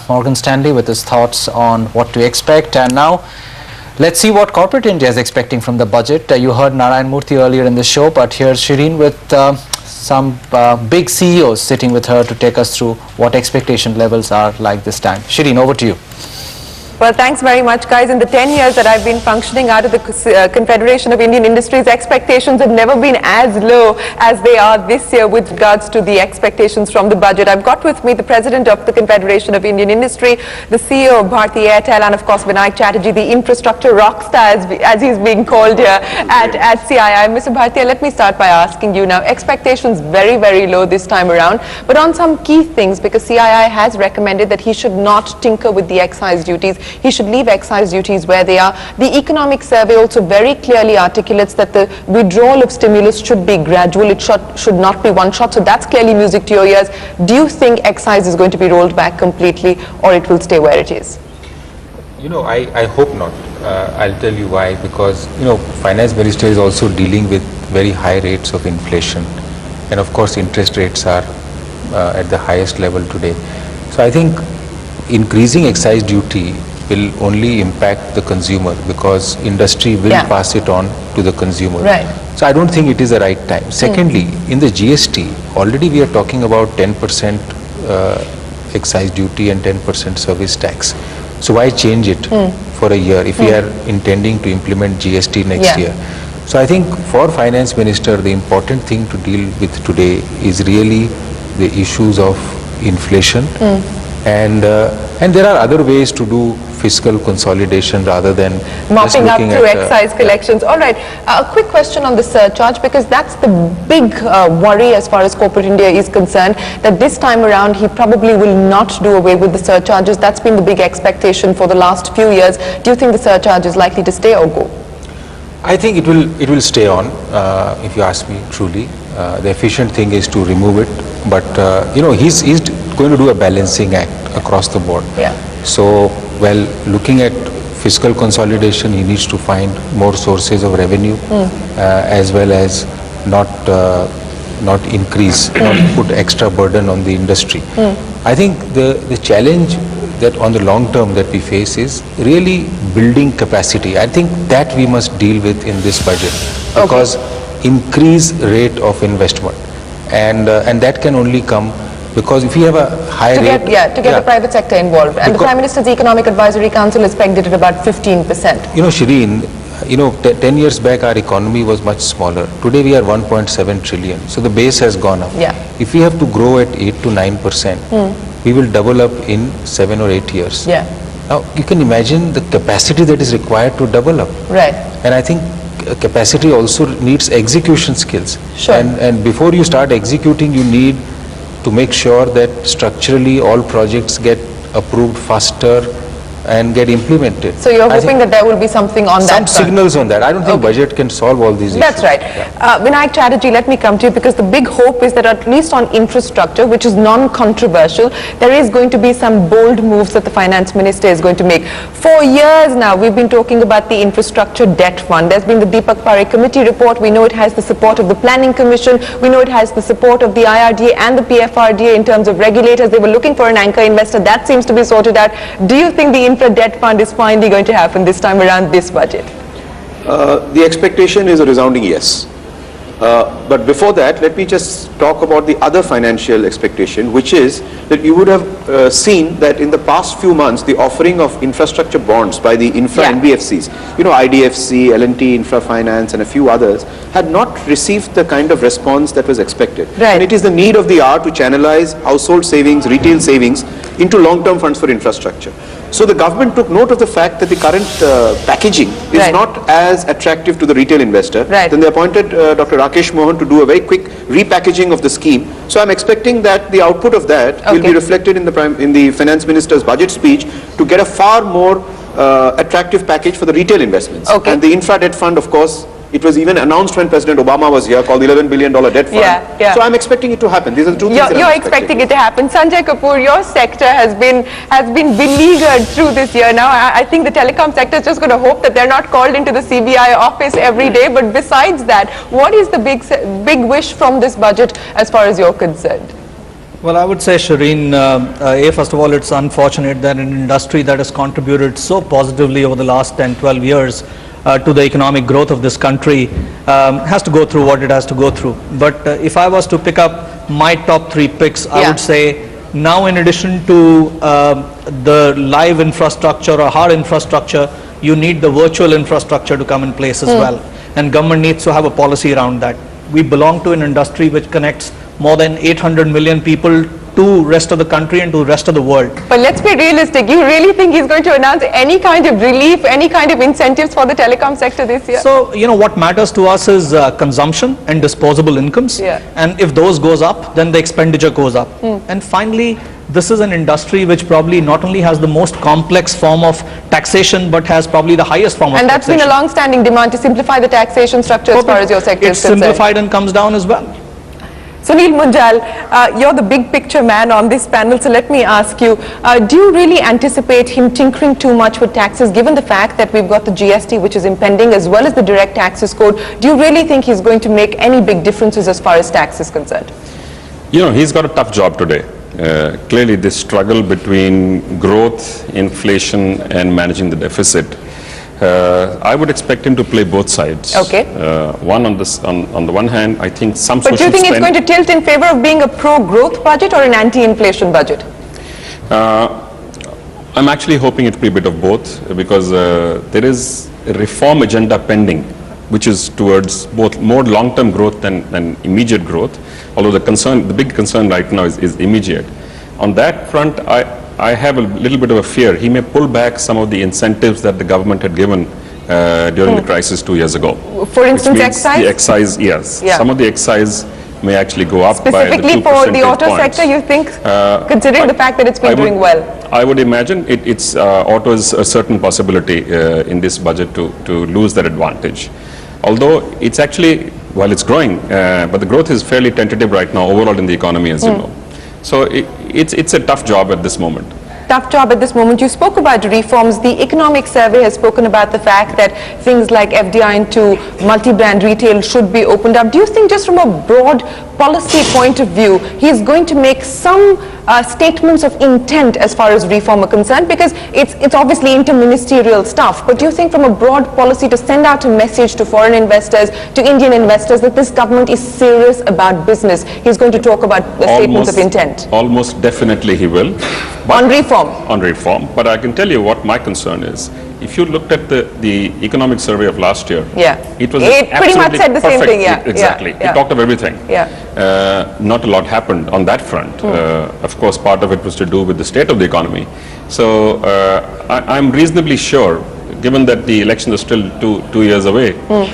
Morgan Stanley with his thoughts on what to expect. And now let's see what corporate India is expecting from the budget. You heard Narayan Murthy earlier in the show, but here's Shireen with some big CEOs sitting with her to take us through what expectation levels are like this time. Shireen, over to you. Well, thanks very much, guys. In the 10 years that I've been functioning out of the Confederation of Indian Industries, expectations have never been as low as they are this year with regards to the expectations from the budget. I've got with me the President of the Confederation of Indian Industry, the CEO of BhartiAirtel, and of course Vinayak Chatterjee, the infrastructure rockstar as he's being called here at CII. Mr. Bhartia, let me start by asking you now, expectations very, very low this time around, but on some key things, because CII has recommended that he should not tinker with the excise duties. He should leave excise duties where they are. The economic survey also very clearly articulates that the withdrawal of stimulus should be gradual. It should not be one shot. So that's clearly music to your ears. Do you think excise is going to be rolled back completely, or it will stay where it is? You know, I hope not. I'll tell you why. Because, you know, Finance Minister is also dealing with very high rates of inflation. And of course, interest rates are at the highest level today. So I think increasing excise duty will only impact the consumer, because industry will pass it on to the consumer. Right. So I don't think it is the right time. Secondly, in the GST, already we are talking about 10% excise duty and 10% service tax. So why change it for a year if we are intending to implement GST next year? So I think for Finance Minister, the important thing to deal with today is really the issues of inflation. And there are other ways to do fiscal consolidation rather than mopping up through excise collections. All right, a quick question on the surcharge, because that's the big worry as far as corporate India is concerned, that this time around he probably will not do away with the surcharges. That's been the big expectation for the last few years. Do you think the surcharge is likely to stay or go? I think it will stay on, if you ask me truly. The efficient thing is to remove it, but you know, he's going to do a balancing act across the board. So, well, looking at fiscal consolidation, he needs to find more sources of revenue, as well as not increase, not put extra burden on the industry. I think the challenge that on the long term that we face is really building capacity. I think that we must deal with in this budget, because increase rate of investment, and that can only come because if you have a high rate... To get the private sector involved. And the Prime Minister's Economic Advisory Council has pegged it at about 15%. You know, Shireen, you know, 10 years back our economy was much smaller. Today we are 1.7 trillion. So the base has gone up. If we have to grow at 8 to 9%, we will double up in 7 or 8 years. Now, you can imagine the capacity that is required to double up. And I think capacity also needs execution skills. And before you start executing, you need to make sure that structurally all projects get approved faster and get implemented. So you're hoping that there will be something on that front. Some signals on that. I don't think budget can solve all these issues. That's right. Vinayak Chatterjee, let me come to you, because the big hope is that at least on infrastructure, which is non-controversial, there is going to be some bold moves that the Finance Minister is going to make. For years now, we've been talking about the infrastructure debt fund. There's been the Deepak Parekh committee report. We know it has the support of the Planning Commission. We know it has the support of the IRDA and the PFRDA in terms of regulators. They were looking for an anchor investor. That seems to be sorted out. Do you think the infra debt fund is finally going to happen this time around this budget? The expectation is a resounding yes. But before that, let me just talk about the other financial expectation, which is that you would have seen that in the past few months, the offering of infrastructure bonds by the infra NBFCs, you know, IDFC, L&T, Infra Finance, and a few others, had not received the kind of response that was expected. And it is the need of the hour to channelize household savings, retail savings into long-term funds for infrastructure. So the government took note of the fact that the current packaging is not as attractive to the retail investor. Then they appointed Dr. Rakesh Mohan to do a very quick repackaging of the scheme. So I'm expecting that the output of that will be reflected in the Finance Minister's budget speech to get a far more attractive package for the retail investments. And the infra debt fund, of course, it was even announced when President Obama was here, called the $11 billion debt fund. So I'm expecting it to happen. These are the two things you're expecting it to happen. Sanjay Kapoor, your sector has been beleaguered through this year. Now, I think the telecom sector is just going to hope that they're not called into the CBI office every day. But besides that, what is the big wish from this budget as far as you're concerned? Well, I would say, Shireen, first of all, it's unfortunate that an industry that has contributed so positively over the last 10, 12 years to the economic growth of this country has to go through what it has to go through. But if I was to pick up my top 3 picks, I would say now, in addition to the live infrastructure or hard infrastructure, you need the virtual infrastructure to come in place as well. And government needs to have a policy around that. We belong to an industry which connects more than 800 million people to rest of the country and to rest of the world. But let's be realistic. You really think he's going to announce any kind of relief, any kind of incentives for the telecom sector this year? So, what matters to us is consumption and disposable incomes. And if those goes up, then the expenditure goes up. And finally, this is an industry which probably not only has the most complex form of taxation, but has probably the highest form of taxation. And that's been a long-standing demand to simplify the taxation structure as far as your sector is concerned. It's simplified and comes down as well. Sunil Munjal, you're the big picture man on this panel, so let me ask you, do you really anticipate him tinkering too much with taxes, given the fact that we've got the GST which is impending as well as the direct taxes code? Do you really think he's going to make any big differences as far as tax is concerned? He's got a tough job today. Clearly this struggle between growth, inflation and managing the deficit, I would expect him to play both sides. Okay. On the one hand, I think some But do you think it's going to tilt in favor of being a pro-growth budget or an anti-inflation budget? I'm actually hoping it will be a bit of both, because there is a reform agenda pending, which is towards both more long-term growth than immediate growth, although the big concern right now is immediate. On that front, I have a little bit of a fear. He may pull back some of the incentives that the government had given during the crisis 2 years ago. For instance, excise? The excise, yes. Yeah. Some of the excise may actually go up by the 2 Specifically for the auto points. sector, you think, considering the fact that it's been doing well? I would imagine it's auto is a certain possibility in this budget to lose that advantage. Although it's actually, while it's growing, but the growth is fairly tentative right now overall in the economy, as you know. So it's a tough job at this moment. Tough job at this moment. You spoke about reforms. The economic survey has spoken about the fact that things like FDI into multi-brand retail should be opened up. Do you think, just from a broad policy point of view, he's going to make some statements of intent as far as reform are concerned? Because it's obviously interministerial stuff, but do you think from a broad policy to send out a message to foreign investors, to Indian investors, that this government is serious about business, he's going to talk about the statements of intent? Almost definitely he will. On reform? On reform. But I can tell you what my concern is. If you looked at the economic survey of last year, it pretty much said the same thing. Exactly. It talked of everything. Not a lot happened on that front. Of course, part of it was to do with the state of the economy. So I'm reasonably sure, given that the elections are still two years away,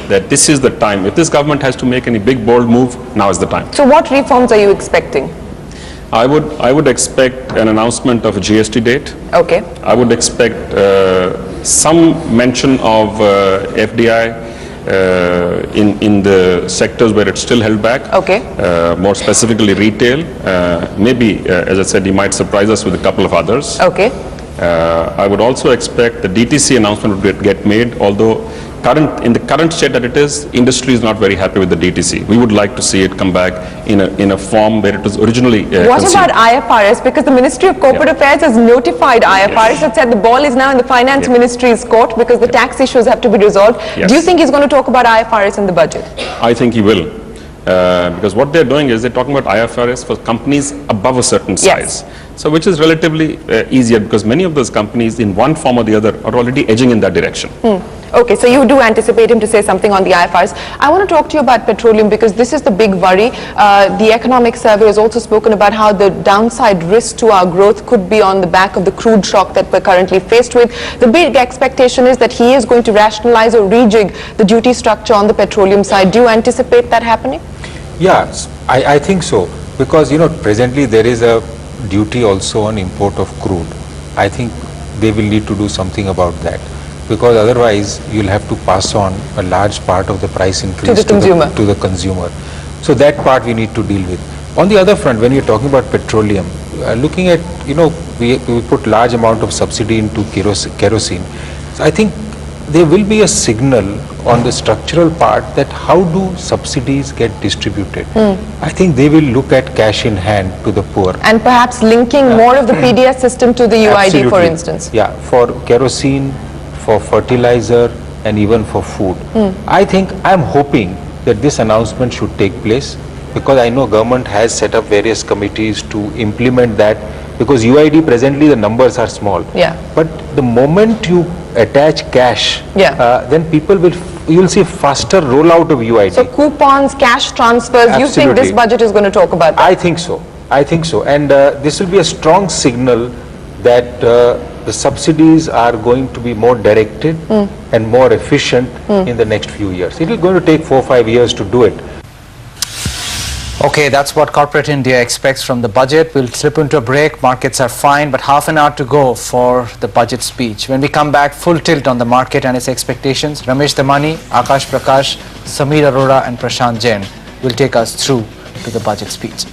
that this is the time. If this government has to make any big, bold move, now is the time. So what reforms are you expecting? I would expect an announcement of a GST date. Okay. I would expect some mention of FDI in the sectors where it's still held back. Okay. More specifically retail. Maybe, as I said, he might surprise us with a couple of others. Okay. I would also expect the DTC announcement would get made, although in the current state that it is, industry is not very happy with the DTC. We would like to see it come back in a form where it was originally What conceived. about IFRS? Because the Ministry of Corporate Affairs has notified IFRS and said the ball is now in the Finance Ministry's court because the tax issues have to be resolved. Do you think he's going to talk about IFRS in the budget? I think he will. Because what they're doing is they're talking about IFRS for companies above a certain size. So which is relatively easier, because many of those companies in one form or the other are already edging in that direction. Okay, so you do anticipate him to say something on the IFRS. I want to talk to you about petroleum, because this is the big worry. The economic survey has also spoken about how the downside risk to our growth could be on the back of the crude shock that we're currently faced with. The big expectation is that he is going to rationalize or rejig the duty structure on the petroleum side. Do you anticipate that happening? Yes, I think so, because presently there is a duty also on import of crude. I think they will need to do something about that, because otherwise you'll have to pass on a large part of the price increase to the consumer. So that part we need to deal with. On the other front, when you're talking about petroleum, looking at, we put large amount of subsidy into kerosene. So I think there will be a signal on the structural part that how do subsidies get distributed. I think they will look at cash in hand to the poor. And perhaps linking more of the PDS system to the UID, Absolutely. for instance. Yeah, for kerosene, for fertilizer, and even for food. I'm hoping that this announcement should take place, because I know government has set up various committees to implement that, because UID presently the numbers are small. Yeah. But the moment you attach cash, then you'll see faster rollout of UID. So coupons, cash transfers, you think this budget is going to talk about that? I think so. And this will be a strong signal that the subsidies are going to be more directed and more efficient in the next few years. It is going to take 4 or 5 years to do it. Okay, that's what corporate India expects from the budget. We'll slip into a break. Markets are fine, but half an hour to go for the budget speech. When we come back, full tilt on the market and its expectations. Ramesh Damani, Akash Prakash, Sameer Arora and Prashant Jain will take us through to the budget speech.